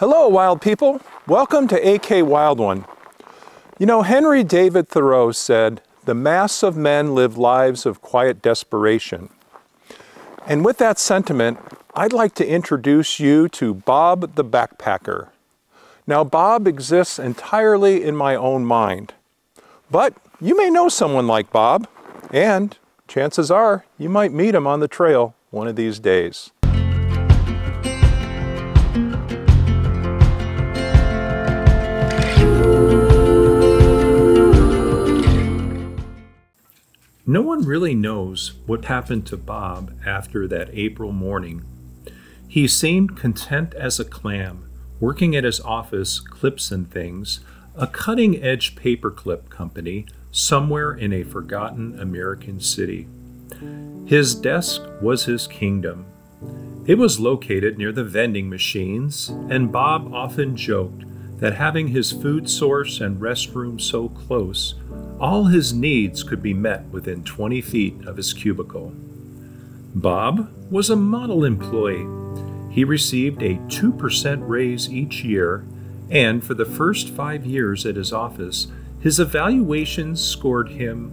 Hello, wild people. Welcome to AK Wild One. You know, Henry David Thoreau said, "The mass of men live lives of quiet desperation." And with that sentiment, I'd like to introduce you to Bob the Backpacker. Now, Bob exists entirely in my own mind. But you may know someone like Bob, and chances are you might meet him on the trail one of these days. No one really knows what happened to Bob after that April morning. He seemed content as a clam, working at his office, Clips and Things, a cutting-edge paperclip company somewhere in a forgotten American city. His desk was his kingdom. It was located near the vending machines, and Bob often joked that having his food source and restroom so close, all his needs could be met within 20 feet of his cubicle. Bob was a model employee. He received a 2% raise each year, and for the first 5 years at his office, his evaluations scored him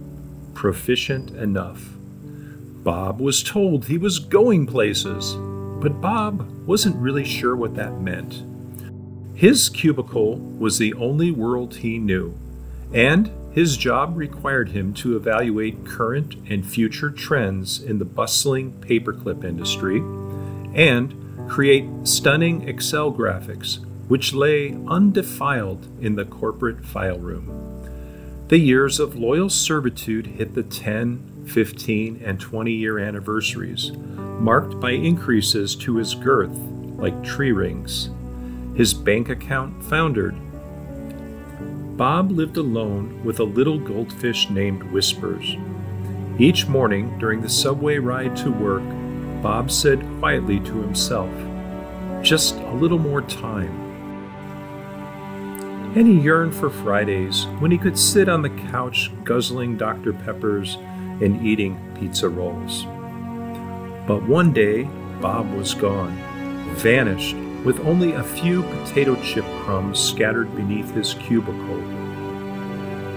proficient enough. Bob was told he was going places, but Bob wasn't really sure what that meant. His cubicle was the only world he knew, and his job required him to evaluate current and future trends in the bustling paperclip industry and create stunning Excel graphics which lay undefiled in the corporate file room. The years of loyal servitude hit the 10, 15, and 20-year anniversaries, marked by increases to his girth like tree rings. His bank account foundered. Bob lived alone with a little goldfish named Whispers. Each morning during the subway ride to work, Bob said quietly to himself, "Just a little more time." And he yearned for Fridays when he could sit on the couch guzzling Dr. Peppers and eating pizza rolls. But one day, Bob was gone, vanished, with only a few potato chip crumbs scattered beneath his cubicle.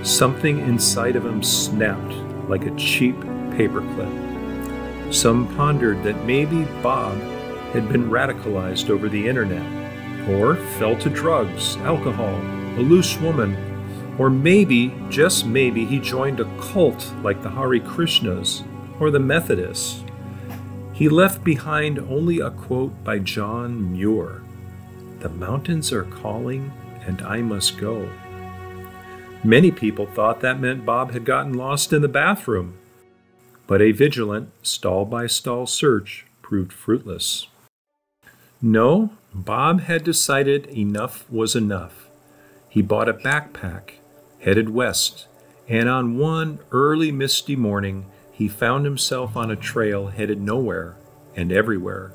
Something inside of him snapped like a cheap paperclip. Some pondered that maybe Bob had been radicalized over the internet, or fell to drugs, alcohol, a loose woman, or maybe, just maybe, he joined a cult like the Hare Krishnas or the Methodists. He left behind only a quote by John Muir, "The mountains are calling and I must go." Many people thought that meant Bob had gotten lost in the bathroom, but a vigilant, stall-by-stall search proved fruitless. No, Bob had decided enough was enough. He bought a backpack, headed west, and on one early misty morning, he found himself on a trail headed nowhere and everywhere.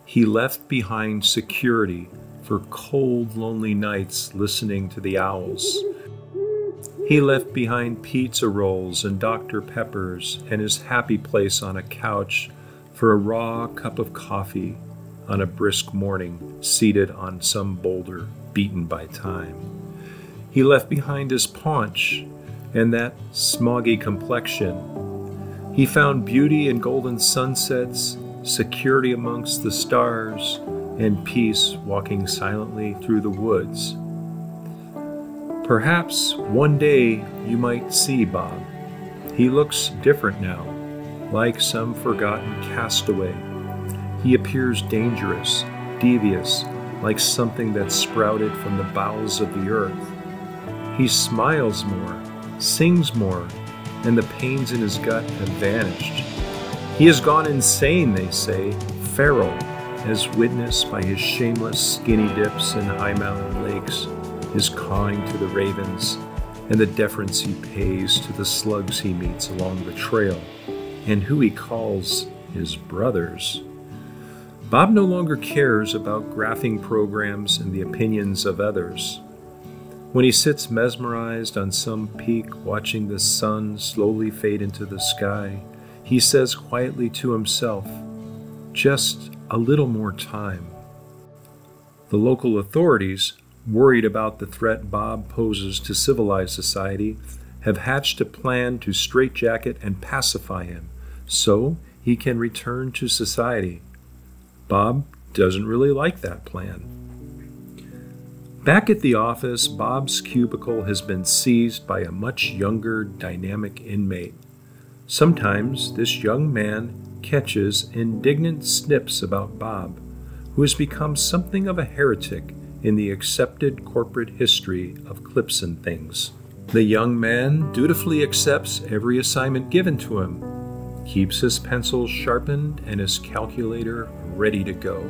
He left behind security for cold, lonely nights listening to the owls. He left behind pizza rolls and Dr. Peppers and his happy place on a couch for a raw cup of coffee on a brisk morning, seated on some boulder beaten by time. He left behind his paunch and that smoggy complexion. He found beauty in golden sunsets, security amongst the stars, and peace walking silently through the woods. Perhaps one day you might see Bob. He looks different now, like some forgotten castaway. He appears dangerous, devious, like something that sprouted from the bowels of the earth. He smiles more, sings more, and the pains in his gut have vanished. He has gone insane, they say, feral, as witnessed by his shameless skinny dips in high mountain lakes, his cawing to the ravens, and the deference he pays to the slugs he meets along the trail, and who he calls his brothers. Bob no longer cares about graphing programs and the opinions of others. When he sits mesmerized on some peak watching the sun slowly fade into the sky, he says quietly to himself, "Just a little more time." The local authorities, worried about the threat Bob poses to civilized society, have hatched a plan to straitjacket and pacify him so he can return to society. Bob doesn't really like that plan. Back at the office, Bob's cubicle has been seized by a much younger, dynamic inmate. Sometimes this young man catches indignant snips about Bob, who has become something of a heretic in the accepted corporate history of clips and things. The young man dutifully accepts every assignment given to him, keeps his pencil sharpened and his calculator ready to go.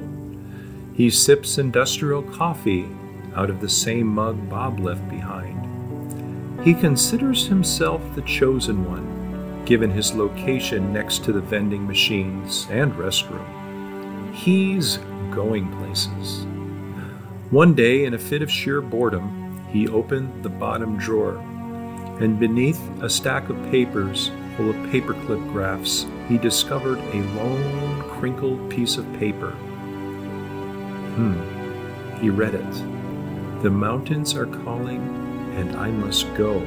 He sips industrial coffee out of the same mug Bob left behind. He considers himself the chosen one, given his location next to the vending machines and restroom. He's going places. One day, in a fit of sheer boredom, he opened the bottom drawer, and beneath a stack of papers full of paperclip graphs, he discovered a lone, crinkled piece of paper. He read it. The mountains are calling, and I must go.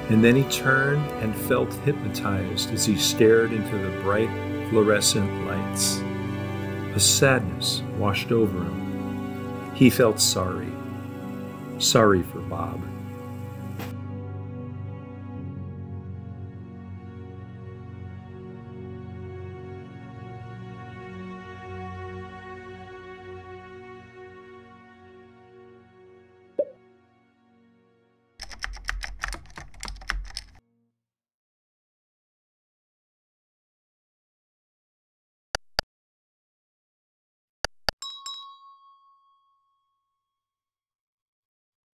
And then he turned and felt hypnotized as he stared into the bright, fluorescent lights. A sadness washed over him. He felt sorry for Bob.